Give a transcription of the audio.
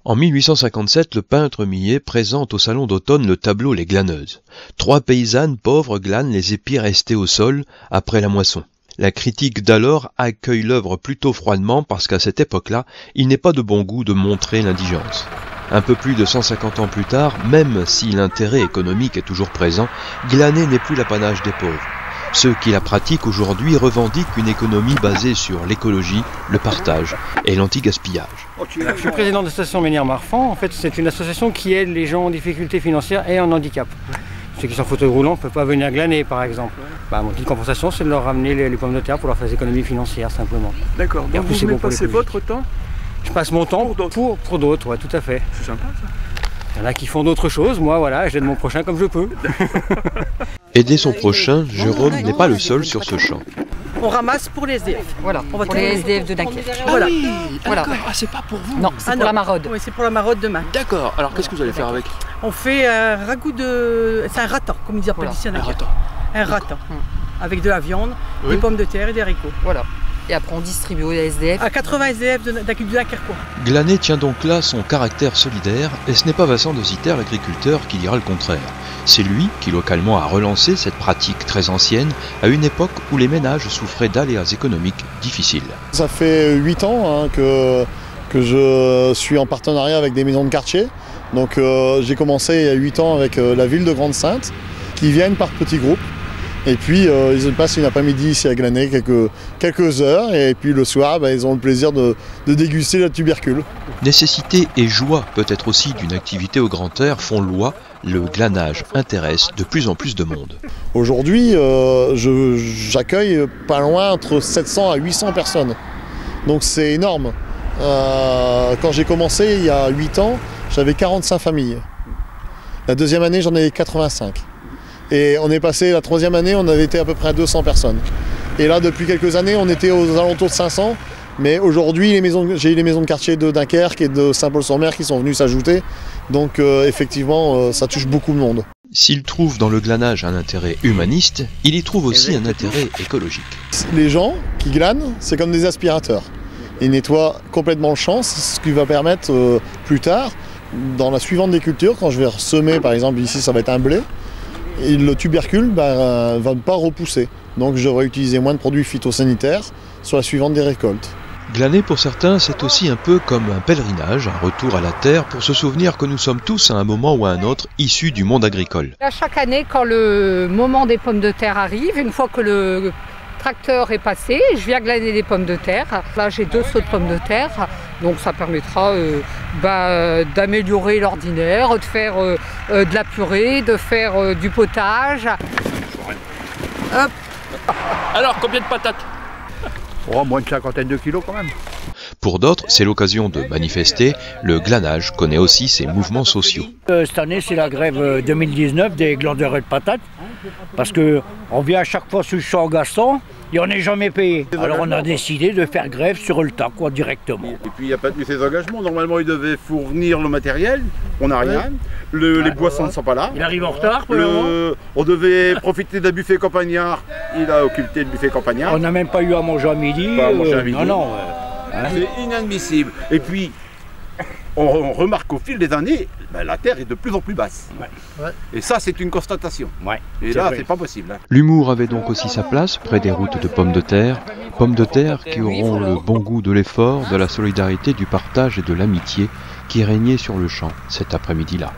En 1857, le peintre Millet présente au salon d'automne le tableau Les Glaneuses. 3 paysannes pauvres glanent les épis restés au sol après la moisson. La critique d'alors accueille l'œuvre plutôt froidement parce qu'à cette époque-là, il n'est pas de bon goût de montrer l'indigence. Un peu plus de 150 ans plus tard, même si l'intérêt économique est toujours présent, glaner n'est plus l'apanage des pauvres. Ceux qui la pratiquent aujourd'hui revendiquent une économie basée sur l'écologie, le partage et l'anti-gaspillage. Je suis président de l'association Menhir-Marfan. En fait, c'est une association qui aide les gens en difficulté financière et en handicap. Ceux qui sont en fauteuil roulant ne peuvent pas venir glaner, par exemple. Mon petite compensation, c'est de leur ramener les pommes de terre pour leur faire des économies financières, simplement. D'accord, donc vous venez passer votre temps? Je passe mon temps pour d'autres, ouais, tout à fait. C'est sympa, ça. Il y en a qui font d'autres choses, moi, voilà, j'aide mon prochain comme je peux. Aider son prochain, Jérôme n'est pas le seul sur ce champ. On ramasse pour les SDF. Voilà, pour les SDF de Dunkerque. Voilà. Oui, voilà. Ah, c'est pas pour vous? Non, c'est pour la maraude. Oui, c'est pour la maraude demain. D'accord, alors qu'est-ce que vous allez faire avec? On fait un ragoût de... C'est un raton, comme ils appellent ici en Dunkerque. Un raton. Avec de la viande, des pommes de terre et des haricots. Voilà. Et après on distribue aux SDF. À 80 SDF de Dunkerquois. Glaner tient donc là son caractère solidaire et ce n'est pas Vincent de Zitter, l'agriculteur, qui dira le contraire. C'est lui qui localement a relancé cette pratique très ancienne à une époque où les ménages souffraient d'aléas économiques difficiles. Ça fait 8 ans que je suis en partenariat avec des maisons de quartier. Donc j'ai commencé il y a 8 ans avec la ville de Grande-Synthe qui viennent par petits groupes. Et puis ils passent une après-midi ici à glaner quelques heures et puis le soir ils ont le plaisir de déguster la tubercule. Nécessité et joie peut-être aussi d'une activité au grand air font loi, le glanage intéresse de plus en plus de monde. Aujourd'hui j'accueille pas loin entre 700 à 800 personnes, donc c'est énorme. Quand j'ai commencé il y a 8 ans, j'avais 45 familles. La deuxième année j'en avais 85. Et on est passé, la troisième année, on avait été à peu près à 200 personnes. Et là, depuis quelques années, on était aux alentours de 500. Mais aujourd'hui, j'ai eu les maisons de quartier de Dunkerque et de Saint-Paul-sur-Mer qui sont venues s'ajouter. Donc effectivement, ça touche beaucoup de monde. S'il trouve dans le glanage un intérêt humaniste, il y trouve aussi un intérêt écologique. Les gens qui glanent, c'est comme des aspirateurs. Ils nettoient complètement le champ, ce qui va permettre plus tard, dans la suivante des cultures, quand je vais semer, par exemple ici ça va être un blé, et le tubercule va ne pas repousser. Donc je devrais utiliser moins de produits phytosanitaires sur la suivante des récoltes. Glaner pour certains, c'est aussi un peu comme un pèlerinage, un retour à la terre pour se souvenir que nous sommes tous à un moment ou à un autre issus du monde agricole. Chaque année, quand le moment des pommes de terre arrive, une fois que le tracteur est passé, je viens glaner des pommes de terre. Là, j'ai 2 seaux de pommes de terre, donc ça permettra d'améliorer l'ordinaire, de faire de la purée, de faire du potage. Hop. Alors, combien de patates? Oh, moins de 50 de kilos quand même. Pour d'autres, c'est l'occasion de manifester. Le glanage connaît aussi ses mouvements sociaux. Cette année, c'est la grève 2019 des glandeurs et de patates. Parce qu'on vient à chaque fois sur le champ Gaston et on n'est jamais payé. Alors on a décidé de faire grève sur le tas, directement. Et puis il n'y a pas de ces engagements. Normalement, ils devaient fournir le matériel. On n'a rien. Les boissons ne sont pas là. Il arrive en retard. On devait profiter d'un buffet campagnard. Il a occulté le buffet campagnard. On n'a même pas eu à manger à midi. Pas à manger à midi. Non. C'est inadmissible. Et puis, on remarque qu'au fil des années, la terre est de plus en plus basse. Ouais. Et ça, c'est une constatation. Ouais, et là, c'est pas possible. L'humour avait donc aussi sa place près des routes de pommes de terre qui auront le bon goût de l'effort, de la solidarité, du partage et de l'amitié qui régnait sur le champ cet après-midi-là.